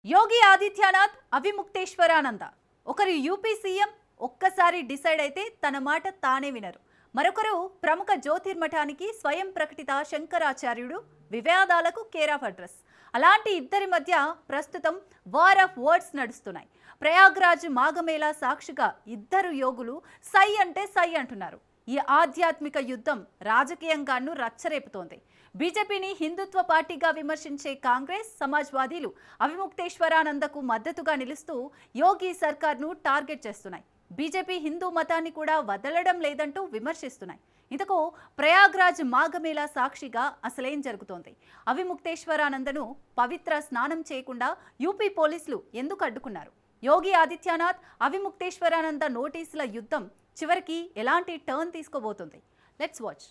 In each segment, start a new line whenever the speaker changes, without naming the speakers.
యోగి ఆదిత్యనాథ్ అవిముక్తేశ్వరానంద ఒకరు UP CM ఒక్కసారి decide అయితే తన మాట తానే వినరు. మరొకరు ప్రముఖ జ్యోతిర్మఠానికి స్వయం ప్రకటిత శంకరాచార్యుడు వివాదాలకు కేర్ ఆఫ్ అడ్రస్. అలాంటి ఇద్దరి మధ్య ప్రస్తుతం వార్ ఆఫ్ వర్డ్స్ నడుస్తున్నాయి. ప్రయాగ్రాజ్ మాఘమేళా సాక్షిగా ఇద్దరు యోగులు సై అంటే సై అంటున్నారు. ఈ ఆధ్యాత్మిక యుద్ధం రాజకీయంగాను రచ్చరేపుతోంది. బీజేపీని హిందుత్వ పార్టీగా విమర్శించే కాంగ్రెస్, సమాజ్వాదీలు అవిముక్తేశ్వరానందకు మద్దతుగా నిలుస్తూ యోగి సర్కార్ను టార్గెట్ చేస్తున్నాయి. బీజేపీ హిందూ మతాన్ని కూడా వదలడం లేదంటూ విమర్శిస్తున్నాయి. ఇంతకు ప్రయాగ్రాజ్ మాఘమేళా సాక్షిగా అసలేం జరుగుతోంది? అవిముక్తేశ్వరానందను పవిత్ర స్నానం చేయకుండా యూపీ పోలీసులు ఎందుకు అడ్డుకున్నారు? యోగి ఆదిత్యనాథ్ అవిముక్తేశ్వరానంద నోటీసుల యుద్ధం చివరికి ఎలాంటి టర్న్ తీసుకోబోతుంది? Let's watch.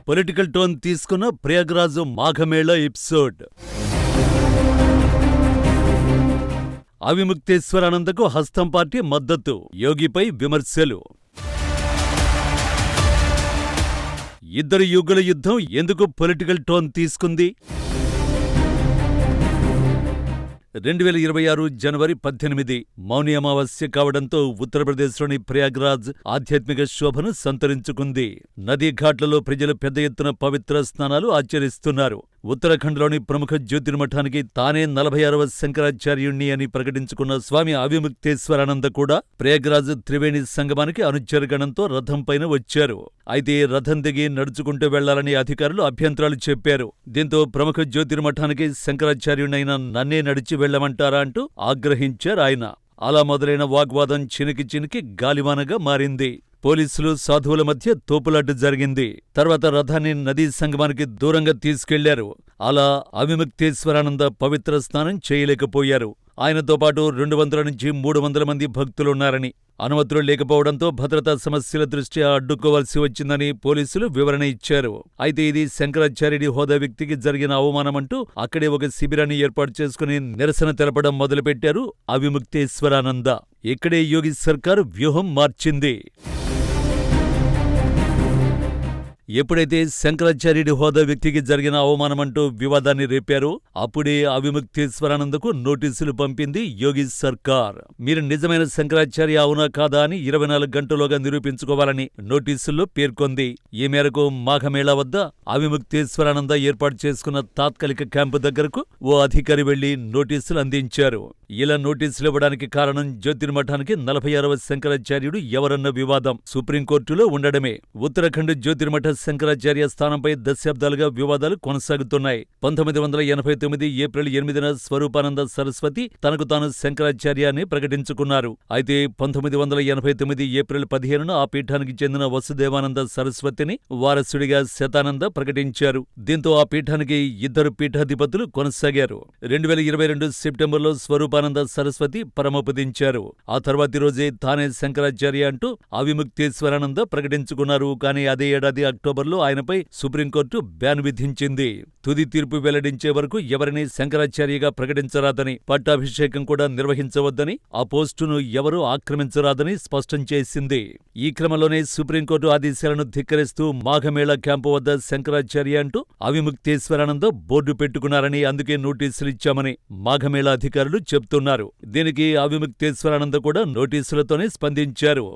పొలిటికల్ టర్న్ తీసుకున్న ప్రయాగ్రాజ్ మాఘమేళా ఎపిసోడ్. అవిముక్తేశ్వరానందకు హస్తం పార్టీ మద్దతు, యోగిపై విమర్శలు. ఇద్దరు యుగుల యుద్ధం ఎందుకు పొలిటికల్ టర్న్ తీసుకుంది? 2026 జనవరి 18 మౌని అమావాస్య కావడంతో ఉత్తరప్రదేశ్లోని ప్రయాగ్రాజ్ ఆధ్యాత్మిక శోభను సంతరించుకుంది. నదీ ఘాట్లలో ప్రజలు పెద్ద ఎత్తున పవిత్ర స్నానాలు ఆచరిస్తున్నారు. ఉత్తరాఖండ్లోని ప్రముఖ జ్యోతిర్మఠానికి తానే 46వ శంకరాచార్యుణ్ణి అని ప్రకటించుకున్న స్వామి అవిముక్తేశ్వరానంద కూడా ప్రయాగ్రాజ్ త్రివేణి సంగమానికి అనుచరగణంతో రథం పైన వచ్చారు. అయితే రథం దిగి నడుచుకుంటూ వెళ్లాలని అధికారులు అభ్యంతరాలు చెప్పారు. దీంతో ప్రముఖ జ్యోతిర్మఠానికి శంకరాచార్యుణ్ణైన నన్నే నడిచి వెళ్లమంటారా అంటూ ఆగ్రహించారు ఆయన. అలా మొదలైన వాగ్వాదం చినికి గాలివానగా మారింది. పోలీసులు, సాధువుల మధ్య తోపులాట జరిగింది. తర్వాత రథాన్ని నదీ సంగమానికి దూరంగా తీసుకెళ్లారు. అలా అవిముక్తేశ్వరానంద పవిత్ర స్నానం చేయలేకపోయారు. ఆయనతో పాటు 200 నుంచి 300 మంది భక్తులున్నారని, అనుమతులు లేకపోవడంతో భద్రతా సమస్యల దృష్ట్యా అడ్డుకోవాల్సి వచ్చిందని పోలీసులు వివరణ ఇచ్చారు. అయితే ఇది శంకరాచార్యుడి హోదా వ్యక్తికి జరిగిన అవమానమంటూ అక్కడే ఒక శిబిరాన్ని ఏర్పాటు చేసుకుని నిరసన తెలపడం మొదలుపెట్టారు అవిముక్తేశ్వరానంద. ఇక్కడే యోగి సర్కారు వ్యూహం మార్చింది. ఎప్పుడైతే శంకరాచార్యుడి హోదా వ్యక్తికి జరిగిన అవమానమంటూ వివాదాన్ని రేపారో అప్పుడే అవిముక్తేశ్వరానందకు నోటీసులు పంపింది యోగి సర్కార్. మీరు నిజమైన శంకరాచార్య అవునా కాదా అని 24 గంటల్లోగా నిరూపించుకోవాలని నోటీసుల్లో పేర్కొంది. ఈ మేరకు మాఘమేళా వద్ద అవిముక్తేశ్వరానంద ఏర్పాటు చేసుకున్న తాత్కాలిక క్యాంపు దగ్గరకు ఓ అధికారి వెళ్లి నోటీసులు అందించారు. ఇలా నోటీసులు ఇవ్వడానికి కారణం జ్యోతిర్మఠానికి 46వ శంకరాచార్యుడు ఎవరన్న వివాదం సుప్రీంకోర్టులో ఉండడమే. ఉత్తరాఖండ్ జ్యోతిర్మఠ శంకరాచార్య స్థానంపై దశాబ్దాలుగా వివాదాలు కొనసాగుతున్నాయి. 1989 ఏప్రిల్ 8న స్వరూపానంద సరస్వతి తనకు తాను శంకరాచార్య అని ప్రకటించుకున్నారు. అయితే 1989 ఏప్రిల్ 15న ఆ పీఠానికి చెందిన వసుదేవానంద సరస్వతిని వారసుడిగా శతానంద ప్రకటించారు. దీంతో ఆ పీఠానికి ఇద్దరు పీఠాధిపతులు కొనసాగారు. 2022 సెప్టెంబర్లో స్వరూపానంద సరస్వతి పరమపదించారు. ఆ తర్వాతి రోజే తానే శంకరాచార్య అంటూ అవిముక్తేశ్వరానంద ప్రకటించుకున్నారు. కానీ అదే ఏడాది అక్టోబర్లో ఆయనపై సుప్రీంకోర్టు బ్యాన్ విధించింది. తుది తీర్పు వెల్లడించే వరకు ఎవరిని శంకరాచార్యగా ప్రకటించరాదని, పట్టాభిషేకం కూడా నిర్వహించవద్దని, ఆ పోస్టును ఎవరూ ఆక్రమించరాదని స్పష్టం చేసింది. ఈ క్రమంలోనే సుప్రీంకోర్టు ఆదేశాలను ధిక్కరిస్తూ మాఘమేళా క్యాంపు వద్ద శంకరాచార్య అంటూ అవిముక్తేశ్వరానంద బోర్డు పెట్టుకున్నారని, అందుకే నోటీసులిచ్చామని మాఘమేళా అధికారులు చెప్తున్నారు. దీనికి అవిముక్తేశ్వరానంద కూడా నోటీసులతోనే స్పందించారు.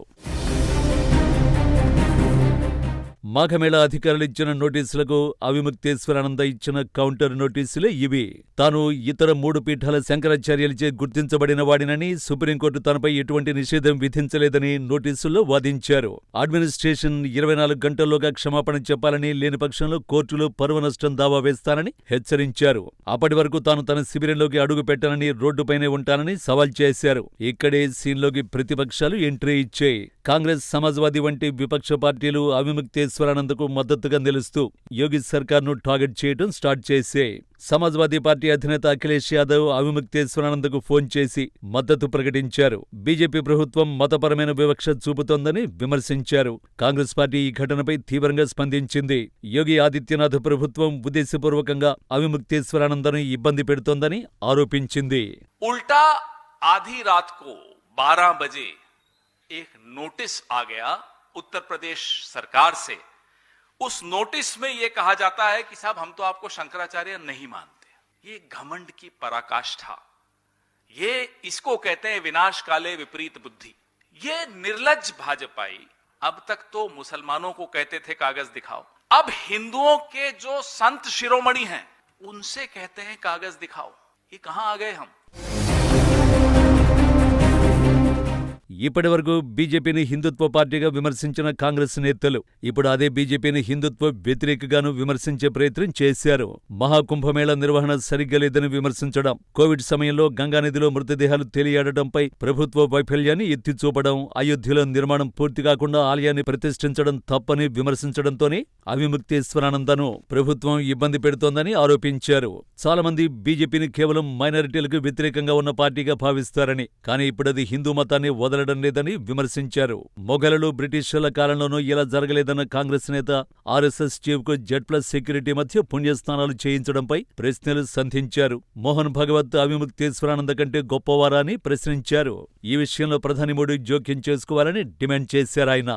మాఘమేళా అధికారులు ఇచ్చిన నోటీసులకు అవిముక్తేశ్వరానంద ఇచ్చిన కౌంటర్ నోటీసులే ఇవి. తాను ఇతర 3 పీఠాల శంకరాచార్యులచే గుర్తించబడిన వాడినని, సుప్రీంకోర్టు తనపై ఎటువంటి నిషేధం విధించలేదని నోటీసుల్లో వాదించారు. అడ్మినిస్ట్రేషన్ 24 గంటల్లోగా క్షమాపణ చెప్పాలని, లేని పక్షంలో కోర్టులో పరువు నష్టం దావా వేస్తానని హెచ్చరించారు. అప్పటి వరకు తాను తన శిబిరంలోకి అడుగు పెట్టనని, రోడ్డుపైనే ఉంటానని సవాల్ చేశారు. ఇక్కడే సీన్లోకి ప్రతిపక్షాలు ఎంట్రీ ఇచ్చాయి. కాంగ్రెస్, సమాజ్వాదీ వంటి విపక్ష పార్టీలు అవిముక్తేశ్వరానందకు మద్దతుగా నిలుస్తూ యోగి సర్కార్ను టార్గెట్ చేయడం స్టార్ట్ చేశాయి. సమాజ్వాదీ పార్టీ అధినేత అఖిలేష్ యాదవ్ అవిముక్తేశ్వరానందకు ఫోన్ చేసి మద్దతు ప్రకటించారు. బీజేపీ ప్రభుత్వం మతపరమైన వివక్ష చూపుతోందని విమర్శించారు. కాంగ్రెస్ పార్టీ ఈ ఘటనపై తీవ్రంగా స్పందించింది. యోగి ఆదిత్యనాథ్ ప్రభుత్వం ఉద్దేశపూర్వకంగా అవిముక్తేశ్వరానందను ఇబ్బంది పెడుతోందని ఆరోపించింది.
ఉల్టా ఆधी रात को 12 बजे एक नोटिस आ गया उत्तर प्रदेश सरकार से। उस नोटिस में यह कहा जाता है कि साहब हम तो आपको शंकराचार्य नहीं मानते। ये घमंड की पराकाष्ठा, ये इसको कहते हैं विनाश काले विपरीत बुद्धि। ये निर्लज्ज भाजपाई अब तक तो मुसलमानों को कहते थे कागज दिखाओ, अब हिंदुओं के जो संत शिरोमणि हैं उनसे कहते हैं कागज दिखाओ। ये कहां आ गए हम?
ఇప్పటి వరకు బీజేపీని హిందుత్వ పార్టీగా విమర్శించిన కాంగ్రెస్ నేతలు ఇప్పుడు అదే బీజేపీని హిందుత్వ వ్యతిరేకగాను విమర్శించే ప్రయత్నం చేశారు. మహాకుంభమేళ నిర్వహణ సరిగ్గా లేదని విమర్శించడం, కోవిడ్ సమయంలో గంగానదిలో మృతదేహాలు తేలియాడటంపై ప్రభుత్వ వైఫల్యాన్ని ఎత్తిచూపడం, అయోధ్యలో నిర్మాణం పూర్తి కాకుండా ఆలయాన్ని ప్రతిష్ఠించడం తప్పని విమర్శించడంతోనే అవిముక్తేశ్వరానందను ప్రభుత్వం ఇబ్బంది పెడుతోందని ఆరోపించారు. చాలా మంది బీజేపీని కేవలం మైనారిటీలకు వ్యతిరేకంగా ఉన్న పార్టీగా భావిస్తారని, కానీ ఇప్పుడది హిందూ మతాన్ని వదలడం లేదని విమర్శించారు. మొఘలులు, బ్రిటిషర్ల కాలంలోనూ ఇలా జరగలేదన్న కాంగ్రెస్ నేత ఆర్ఎస్ఎస్ చీఫ్ కు Z+ సెక్యూరిటీ మధ్య పుణ్యస్నానాలు చేయించడంపై ప్రశ్నలు సంధించారు. మోహన్ భగవత్ అవిముక్తేశ్వరానంద కంటే గొప్పవారా అని ప్రశ్నించారు. ఈ విషయంలో ప్రధాని మోడీ జోక్యం చేసుకోవాలని డిమాండ్ చేశారాయన.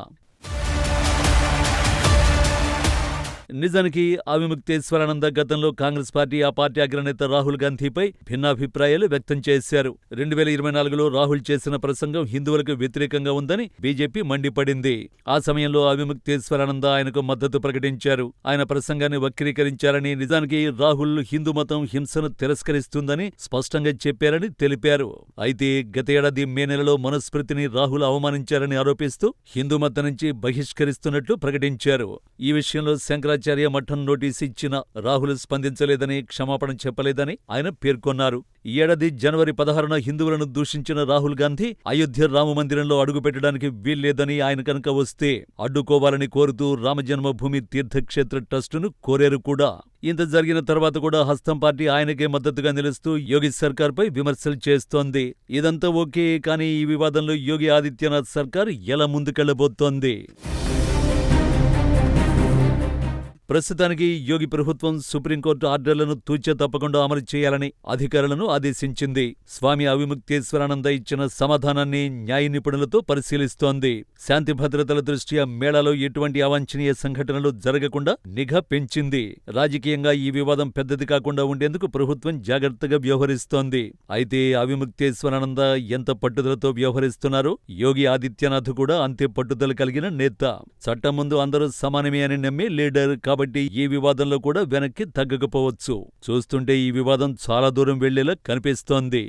నిజానికి అవిముక్తేశ్వరానంద గతంలో కాంగ్రెస్ పార్టీ, ఆ పార్టీ అగ్రనేత రాహుల్ గాంధీపై భిన్నాభిప్రాయాలు వ్యక్తం చేశారు. 2024లో రాహుల్ చేసిన ప్రసంగం హిందువులకు వ్యతిరేకంగా ఉందని బీజేపీ మండిపడింది. ఆ సమయంలో అవిముక్తేశ్వరానంద ఆయనకు మద్దతు ప్రకటించారు. ఆయన ప్రసంగాన్ని వక్రీకరించారని, నిజానికి రాహుల్ హిందూ మతం హింసను తిరస్కరిస్తుందని స్పష్టంగా చెప్పారని తెలిపారు. అయితే గత ఏడాది మే నెలలో మనుస్మృతిని రాహుల్ అవమానించారని ఆరోపిస్తూ హిందూ మతం నుంచి బహిష్కరిస్తున్నట్లు ప్రకటించారు. ఈ విషయంలో శంకరాచార్య మఠం నోటీసు ఇచ్చినా రాహుల్ స్పందించలేదని, క్షమాపణ చెప్పలేదని ఆయన పేర్కొన్నారు. ఈ ఏడాది జనవరి 16న హిందువులను దూషించిన రాహుల్ గాంధీ అయోధ్య రామమందిరంలో అడుగుపెట్టడానికి వీల్లేదని, ఆయన కనుక వస్తే అడ్డుకోవాలని కోరుతూ రామజన్మభూమి తీర్థక్షేత్ర ట్రస్టును కోరారు కూడా. ఇంత జరిగిన తర్వాత కూడా హస్తం పార్టీ ఆయనకే మద్దతుగా నిలుస్తూ యోగి సర్కార్పై విమర్శలు చేస్తోంది. ఇదంతా ఓకే, కానీ ఈ వివాదంలో యోగి ఆదిత్యనాథ్ సర్కార్ ఎలా ముందుకెళ్లబోతోంది? ప్రస్తుతానికి యోగి ప్రభుత్వం సుప్రీంకోర్టు ఆర్డర్లను తూచా తప్పకుండా అమలు చేయాలని అధికారులను ఆదేశించింది. స్వామి అవిముక్తేశ్వరానంద ఇచ్చిన సమాధానాన్ని న్యాయ నిపుణులతో పరిశీలిస్తోంది. శాంతి భద్రతల దృష్ట్యా మేళాలో ఎటువంటి అవాంఛనీయ సంఘటనలు జరగకుండా నిఘా పెంచింది. రాజకీయంగా ఈ వివాదం పెద్దది కాకుండా ఉండేందుకు ప్రభుత్వం జాగ్రత్తగా వ్యవహరిస్తోంది. అయితే అవిముక్తేశ్వరానంద ఎంత పట్టుదలతో వ్యవహరిస్తున్నారో యోగి ఆదిత్యనాథ్ కూడా అంతే పట్టుదల కలిగిన నేత. చట్టం ముందు అందరూ సమానమే అని నమ్మే లీడర్ కాబట్టి ఈ వివాదంలో కూడా వెనక్కి తగ్గకపోవచ్చు. చూస్తుంటే ఈ వివాదం చాలా దూరం వెళ్లేలా కనిపిస్తోంది.